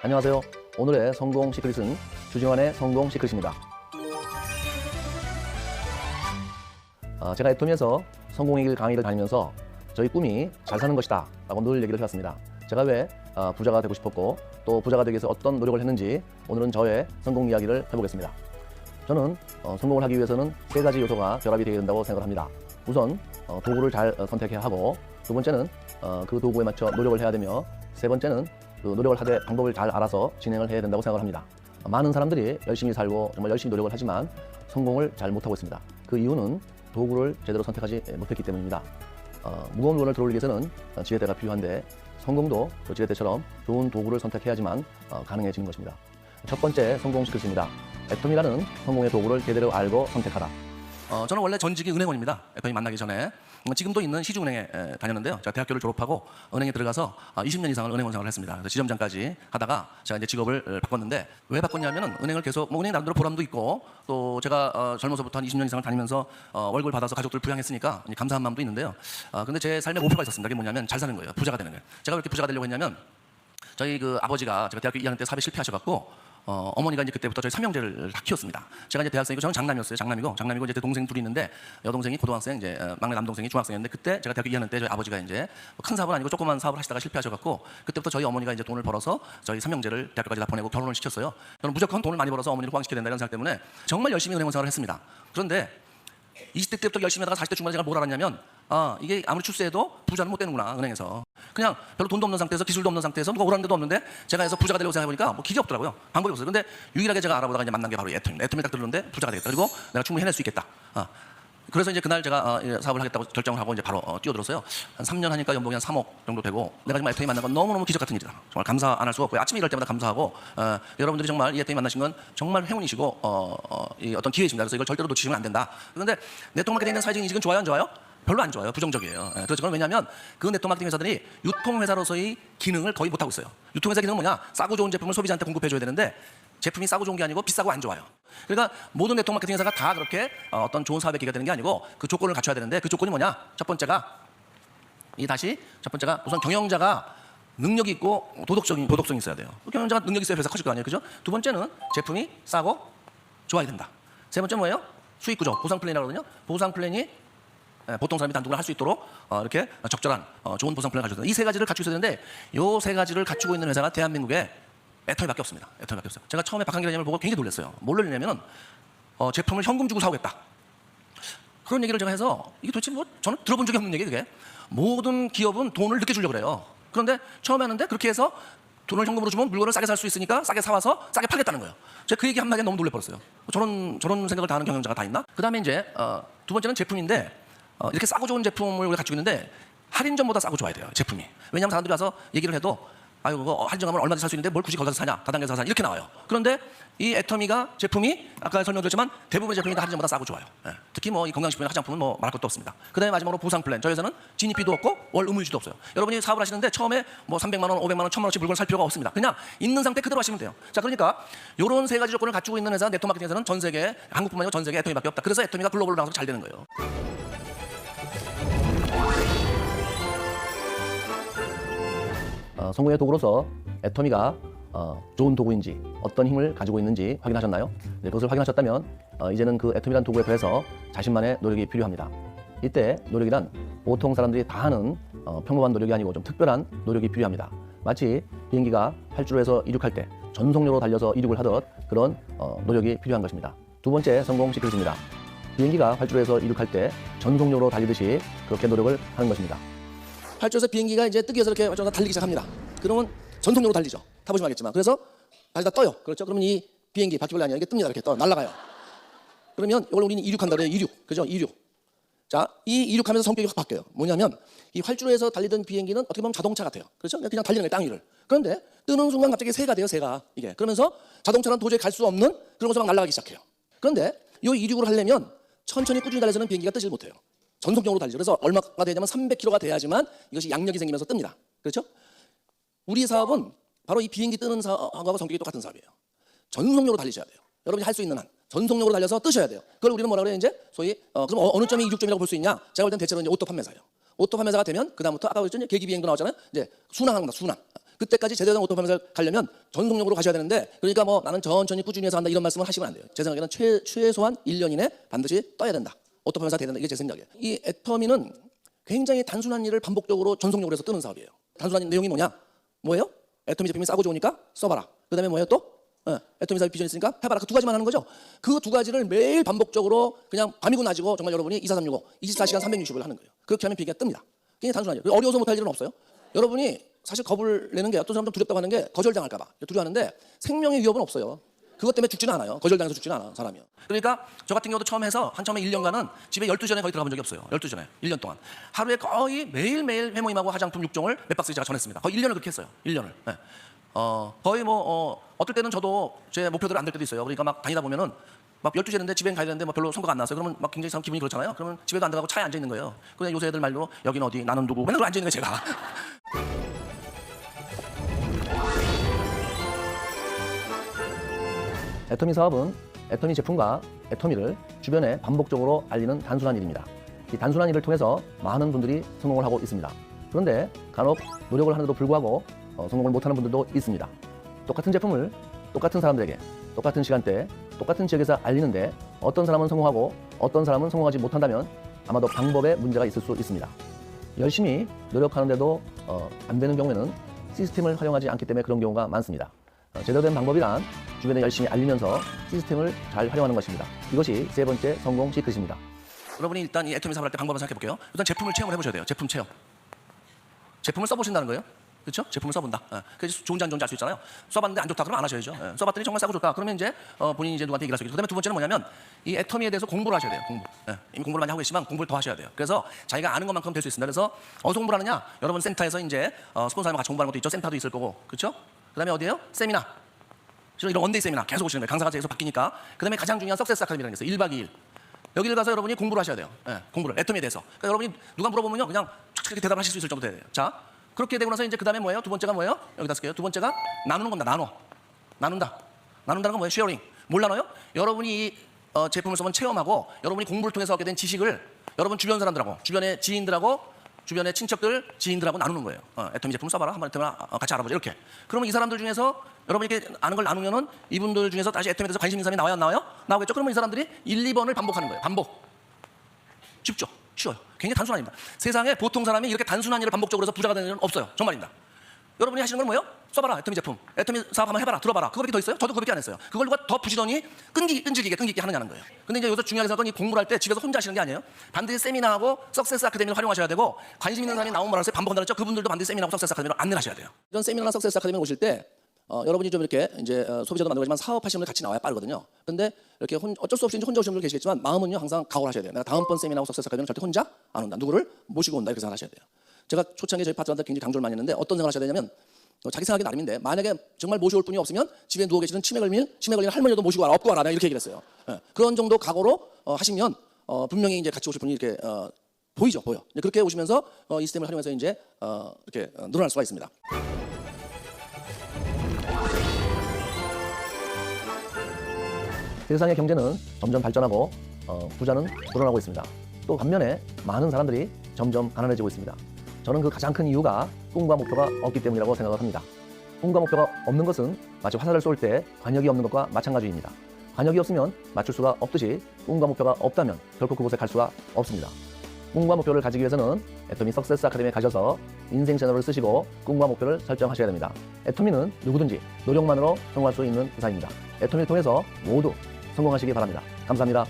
안녕하세요. 오늘의 성공 시크릿은 주정환의 성공 시크릿입니다. 제가 애토미에서 성공의 길 강의를 다니면서 저희 꿈이 잘 사는 것이다 라고 늘 얘기를 해왔습니다. 제가 왜 부자가 되고 싶었고 또 부자가 되기 위해서 어떤 노력을 했는지 오늘은 저의 성공 이야기를 해보겠습니다. 저는 성공을 하기 위해서는 세 가지 요소가 결합이 되어야 된다고 생각을 합니다. 우선 도구를 잘 선택해야 하고, 두 번째는 그 도구에 맞춰 노력을 해야 되며, 세 번째는 그 노력을 하되 방법을 잘 알아서 진행을 해야 된다고 생각을 합니다. 많은 사람들이 열심히 살고 정말 열심히 노력을 하지만 성공을 잘 못하고 있습니다. 그 이유는 도구를 제대로 선택하지 못했기 때문입니다. 무거운 물건을 들어올리기 위해서는 지렛대가 필요한데, 성공도 그 지렛대처럼 좋은 도구를 선택해야지만 가능해지는 것입니다. 첫 번째 성공 시크릿입니다. 애토미라는 성공의 도구를 제대로 알고 선택하라. 저는 원래 전직이 은행원입니다. 애토미 만나기 전에. 지금도 있는 시중은행에 다녔는데요. 제가 대학교를 졸업하고 은행에 들어가서 20년 이상을 은행원 생활을 했습니다. 그래서 지점장까지 하다가 제가 이제 직업을 바꿨는데, 왜 바꿨냐면은 은행을 계속 은행 나름대로 보람도 있고, 또 제가 젊어서부터 한 20년 이상을 다니면서 월급을 받아서 가족들 부양했으니까 감사한 마음도 있는데요. 근데 제 삶의 목표가 있었습니다. 그게 뭐냐면 잘 사는 거예요. 부자가 되는 거예요. 제가 왜 이렇게 부자가 되려고 했냐면, 저희 그 아버지가 제가 대학교 2학년 때 사업에 실패하셔갖고 어머니가 이제 그때부터 저희 삼형제를 다 키웠습니다. 제가 이제 대학생이고 저는 장남이었어요. 장남이고 이제 동생 둘이 있는데, 여동생이 고등학생, 이제 막내 남동생이 중학생이었는데, 그때 제가 대학교 2학년 때 저희 아버지가 이제 큰 사업은 아니고 조그만 사업을 하시다가 실패하셔갖고, 그때부터 저희 어머니가 이제 돈을 벌어서 저희 삼형제를 대학교까지 다 보내고 결혼을 시켰어요. 저는 무조건 돈을 많이 벌어서 어머니를 호강시켜야 된다 이런 생각 때문에 정말 열심히 은행원 생활을 했습니다. 그런데 20대 때부터 열심히 하다가 40대 중반에 제가 뭘 알았냐면, 이게 아무리 출세해도 부자는 못 되는구나, 은행에서. 그냥 별로 돈도 없는 상태에서, 기술도 없는 상태에서, 누가 오라는 데도 없는데 제가 해서 부자가 되려고 생각해보니까 뭐 길이 없더라고요. 방법이 없어요. 근데 유일하게 제가 알아보다가 이제 만난 게 바로 애토미입니다. 애토미 딱 들었는데 부자가 되겠다. 그리고 내가 충분히 해낼 수 있겠다. 그래서 이제 그날 제가 사업을 하겠다고 결정을 하고 이제 바로 뛰어들었어요. 한 3년 하니까 연봉이 한 3억 정도 되고, 내가 정말 애토미 만난 건 너무너무 기적 같은 일이다. 정말 감사 안 할 수가 없고요. 아침에 일할 때마다 감사하고, 여러분들이 정말 이 애토미 만나신 건 정말 행운이시고 이 어떤 기회이십니다. 그래서 이걸 절대로 놓치시면 안 된다. 그런데 네트워크마케팅에 있는 사회적인 인식은 좋아요, 안 좋아요? 별로 안 좋아요. 부정적이에요. 그래서 그건 왜냐하면 그 네트워크마케팅 회사들이 유통회사로서의 기능을 거의 못하고 있어요. 유통회사 기능은 뭐냐? 싸고 좋은 제품을 소비자한테 공급해줘야 되는데, 제품이 싸고 좋은 게 아니고 비싸고 안 좋아요. 그러니까 모든 네트워크 마케팅 회사가 다 그렇게 어떤 좋은 사업의 기회가 되는 게 아니고, 그 조건을 갖춰야 되는데, 그 조건이 뭐냐? 첫 번째가 우선 경영자가 능력이 있고 도덕성이 있어야 돼요. 경영자가 능력이 있어야 회사 커질 거 아니에요, 그죠? 두 번째는 제품이 싸고 좋아야 된다. 세 번째 뭐예요? 수익 구조, 보상 플랜이라고 하거든요. 보상 플랜이 보통 사람이 다 누구나 할 수 있도록 이렇게 적절한 좋은 보상 플랜을 가지고 있다. 이 세 가지를 갖추고 있어야 되는데, 이 세 가지를 갖추고 있는 회사가 대한민국에 애토미밖에 없습니다. 애토미밖에 없어요. 제가 처음에 박한길 회장님을 보고 굉장히 놀랐어요. 뭘 놀랐냐면은 제품을 현금 주고 사오겠다, 그런 얘기를 제가 해서, 이게 도대체 뭐 저는 들어본 적이 없는 얘기. 그게 모든 기업은 돈을 늦게 주려고 그래요. 그런데 처음에 하는데 그렇게 해서 돈을 현금으로 주면 물건을 싸게 살 수 있으니까 싸게 사와서 싸게 팔겠다는 거예요. 제가 그 얘기 한마디에 너무 놀래버렸어요. 저런 생각을 다 하는 경영자가 다 있나? 그 다음에 이제 두 번째는 제품인데, 이렇게 싸고 좋은 제품을 우리가 갖추고 있는데 할인점보다 싸고 좋아야 돼요, 제품이. 왜냐하면 사람들이 와서 얘기를 해도, 아유 그거 할인점하면 얼마든지 살 수 있는데 뭘 굳이 거기 가서 사냐, 다단계에서 사냐, 이렇게 나와요. 그런데 이 애토미가 제품이 아까 설명드렸지만 대부분의 제품이 다 할인점보다 싸고 좋아요. 특히 뭐 이 건강식품이나 화장품은 뭐 말할 것도 없습니다. 그 다음에 마지막으로 보상 플랜. 저희 회사는 진입비도 없고 월 의무유지도 없어요. 여러분이 사업을 하시는데 처음에 뭐 300만 원, 500만 원, 1000만 원씩 물건을 살 필요가 없습니다. 그냥 있는 상태 그대로 하시면 돼요. 자, 그러니까 이런 세 가지 조건을 갖추고 있는 회사, 네트워크 마케팅에서는 전 세계, 한국뿐만 아니라 전 세계 애토미밖에 없다. 그래서 애토미가 글로벌로 나가서 잘 되는 거예요. 성공의 도구로서 애토미가 좋은 도구인지, 어떤 힘을 가지고 있는지 확인하셨나요? 네, 그것을 확인하셨다면 이제는 그 애토미란 도구에 더해서 자신만의 노력이 필요합니다. 이때 노력이란 보통 사람들이 다 하는 평범한 노력이 아니고 좀 특별한 노력이 필요합니다. 마치 비행기가 활주로 해서 이륙할 때 전속력으로 달려서 이륙을 하듯 그런 노력이 필요한 것입니다. 두 번째 성공 시크릿입니다. 비행기가 활주로에서 이륙할 때 전속력으로 달리듯이 그렇게 노력을 하는 것입니다. 활주로에서 비행기가 이제 뜨기 위해서 이렇게 활주로가 달리기 시작합니다. 그러면 전속력으로 달리죠. 타보시면 알겠지만. 그래서 달리다 떠요. 그렇죠? 그러면 이 비행기 바퀴벌레 아니야, 이게 뜹니다. 이렇게 날아가요. 그러면 이걸 우리는 이륙한다 그래요. 이륙. 그죠? 이륙. 자, 이 이륙하면서 성격이 확 바뀌어요. 뭐냐면 이 활주로에서 달리던 비행기는 어떻게 보면 자동차 같아요. 그렇죠? 그냥 달리는 거예요, 땅 위를. 그런데 뜨는 순간 갑자기 새가 돼요, 새가. 이게. 그러면서 자동차는 도저히 갈 수 없는 그런 곳에 막 날아가기 시작해요. 그런데 이 이륙을 하려면 천천히 꾸준히 달려서는 비행기가 뜨질 못해요. 전속력으로 달리죠. 그래서 얼마가 되냐면 300km가 돼야지만 이것이 양력이 생기면서 뜹니다. 그렇죠? 우리 사업은 바로 이 비행기 뜨는 사업하고 성격이 똑같은 사업이에요. 전속력으로 달리셔야 돼요. 여러분이 할 수 있는 한 전속력으로 달려서 뜨셔야 돼요. 그걸 우리는 뭐라 그래요? 이제 소위 그럼 어느 점이 이륙점이라고 볼 수 있냐? 제가 볼 땐 대체로 이제 오토 판매사예요. 오토 판매사가 되면 그다음부터 아까 그랬죠? 계기비행도 나오잖아요. 이제 순항합니다. 순항. 그때까지 제대로 된 오토 파면서 가려면 전속력으로 가셔야 되는데, 그러니까 뭐 나는 천천히 꾸준히 해서 한다 이런 말씀을 하시면 안 돼요. 제 생각에는 최소한 1년 이내 반드시 떠야 된다. 오토 파면서 돼야 된다. 이게 제 생각이에요. 이 애터미는 굉장히 단순한 일을 반복적으로 전속력으로 해서 뜨는 사업이에요. 단순한 내용이 뭐예요? 애터미 제품이 싸고 좋으니까 써봐라. 그다음에 뭐예요 또? 애터미 사업 비전 있으니까 해봐라. 그 두 가지만 하는 거죠. 그 두 가지를 매일 반복적으로 그냥 밤이고 낮이고 정말 여러분이 24, 365, 24시간 360을 하는 거예요. 그렇게 하면 비계가 뜹니다. 굉장히 단순하죠. 어려워서 못할 일은 없어요. 여러분이 사실 겁을 내는 게, 어떤 사람들은 두렵다고 하는 게 거절당할까 봐 두려워하는데, 생명의 위협은 없어요. 그것 때문에 죽지는 않아요. 거절당해서 죽지는 않아 사람이요. 그러니까 저 같은 경우도 처음에 1년간은 집에 12전에 거의 들어가 본 적이 없어요. 12전에 1년 동안 하루에 거의 매일매일 회모임하고 화장품 6종을 몇 박스 제가 전했습니다. 거의 1년을 그렇게 했어요. 1년을. 네. 거의 어떨 때는 저도 제 목표대로 안 될 때도 있어요. 그러니까 막 다니다 보면은 막 12시인데 집에 가야 되는데 뭐 별로 성과가 안 나왔어요. 그러면 막 굉장히 기분이 그렇잖아요. 그러면 집에도 안 들어가고 차에 앉아 있는 거예요. 그냥 요새 애들 말로 여긴 어디, 나는 누구, 맨날 앉아 있는 거예요 제가. 애터미 사업은 애터미 제품과 애터미를 주변에 반복적으로 알리는 단순한 일입니다. 이 단순한 일을 통해서 많은 분들이 성공을 하고 있습니다. 그런데 간혹 노력을 하는데도 불구하고 성공을 못하는 분들도 있습니다. 똑같은 제품을 똑같은 사람들에게 똑같은 시간대에 똑같은 지역에서 알리는데 어떤 사람은 성공하고 어떤 사람은 성공하지 못한다면 아마도 방법에 문제가 있을 수 있습니다. 열심히 노력하는데도 안 되는 경우에는 시스템을 활용하지 않기 때문에 그런 경우가 많습니다. 제대로 된 방법이란 주변에 열심히 알리면서 시스템을 잘 활용하는 것입니다. 이것이 세 번째 성공 시크릿입니다. 여러분이 일단 이 애터미 사업을 할 때 방법을 생각해 볼게요. 일단 제품을 체험을 해보셔야 돼요. 제품 체험. 제품을 써보신다는 거예요. 그렇죠? 제품을 써본다. 그래서 좋은지 안 좋은지 알 수 있잖아요. 써봤는데 안 좋다 그러면 안 하셔야죠. 써봤더니 정말 싸고 좋다. 그러면 이제 본인이 이제 누구한테 얘기할 수 있겠죠. 그다음에 두 번째는 뭐냐면 이 애터미에 대해서 공부를 하셔야 돼요. 공부. 이미 공부를 많이 하고 계시지만 공부를 더 하셔야 돼요. 그래서 자기가 아는 것만큼 될 수 있습니다. 그래서 어디서 공부를 하느냐? 여러분 센터에서 이제 스폰서랑 같이 공부하는 것도 있죠. 센터도 있을 거고, 그렇죠? 그다음에 어디예요? 세미나. 이런 원데이 세미나 계속 오시는 거예요. 강사가 계속 바뀌니까. 그다음에 가장 중요한 석세스 아카데미라는 게 있어요. 1박 2일. 여기를 가서 여러분이 공부를 하셔야 돼요. 공부를 애터미에 대해서. 그러니까 여러분이 누가 물어보면요, 그냥 이렇게 대답을 하실 수 있을 정도 돼야 돼요. 자, 그렇게 되고 나서 이제 그다음에 뭐예요? 두 번째가 뭐예요? 여기다 쓸게요. 두 번째가 나누는 겁니다. 나눈다. 나눈다는 건 뭐예요? 쉐어링. 뭘 나눠요? 여러분이 이 제품을 써본 체험하고 여러분이 공부를 통해서 얻게 된 지식을 여러분 주변 사람들하고, 주변의 지인들하고, 주변의 친척들, 지인들하고 나누는 거예요. 애터미 제품 써봐라. 한번 애터미 같이 알아보자. 이렇게. 그러면 이 사람들 중에서 여러분이 이렇게 아는 걸 나누면은 이분들 중에서 다시 애터미에 대해서 관심 있는 사람이 나와요? 안 나와요? 나오겠죠? 그러면 이 사람들이 1, 2번을 반복하는 거예요. 반복. 쉽죠? 쉬워요. 굉장히 단순한 일입니다. 세상에 보통 사람이 이렇게 단순한 일을 반복적으로 해서 부자가 되는 일은 없어요. 정말입니다. 여러분이 하시는 건 뭐예요? 써봐라. 애터미 제품. 애터미 사업 한번 해봐라. 들어봐라. 그거밖에 더 있어요? 저도 그거밖에 안 했어요. 그걸 누가 더 부지런히 끈질기게 하느냐는 거예요. 근데 이제 여기서 중요하게 생각하는 이 공부를 할 때 집에서 혼자 하시는 게 아니에요. 반드시 세미나하고 석세스 아카데미를 활용하셔야 되고, 관심 있는 사람이 나오면 말하세요. 반복한다고 했죠? 그분들도 반드시 세미나하고 석세스 아카데미를 안내를 하셔야 돼요. 이런 세미나나 석세스 아카데미에 오실 때 여러분이 좀 이렇게 이제 소비자도 만들지만 사업하시는 분들 같이 나와야 빠르거든요. 근데 이렇게 어쩔 수 없이 이제 혼자 오시는 분들 계시겠지만 마음은요 항상 각오를 하셔야 돼요. 내가 다음번 세미나하고 석세스 아카데미는 절대 혼자 안 온다. 누구를 모시고 온다. 이렇게 생각하셔야 돼요. 제가 초창기에 저희 파트너한테 굉장히 강조를 많이 했는데 어떤 생각을 하셔야 되냐면, 자기 생각이 나름인데 만약에 정말 모셔올 분이 없으면 집에 누워 계시는 치매 걸린 할머니도 모시고 와라. 업고 와라. 내가 이렇게 얘기를 했어요. 그런 정도 각오로 하시면 분명히 이제 같이 오실 분이 이렇게 보여. 그렇게 오시면서 이 시스템을 활용해서 이제 이렇게 늘어날 수가 있습니다. 세상의 경제는 점점 발전하고 부자는 늘어나고 있습니다. 또 반면에 많은 사람들이 점점 가난해지고 있습니다. 저는 그 가장 큰 이유가 꿈과 목표가 없기 때문이라고 생각을 합니다. 꿈과 목표가 없는 것은 마치 화살을 쏠 때 관역이 없는 것과 마찬가지입니다. 관역이 없으면 맞출 수가 없듯이 꿈과 목표가 없다면 결코 그곳에 갈 수가 없습니다. 꿈과 목표를 가지기 위해서는 애터미 석세스 아카데미에 가셔서 인생 채널을 쓰시고 꿈과 목표를 설정하셔야 됩니다. 애터미는 누구든지 노력만으로 성공할 수 있는 회사입니다. 애터미를 통해서 모두 성공하시기 바랍니다. 감사합니다.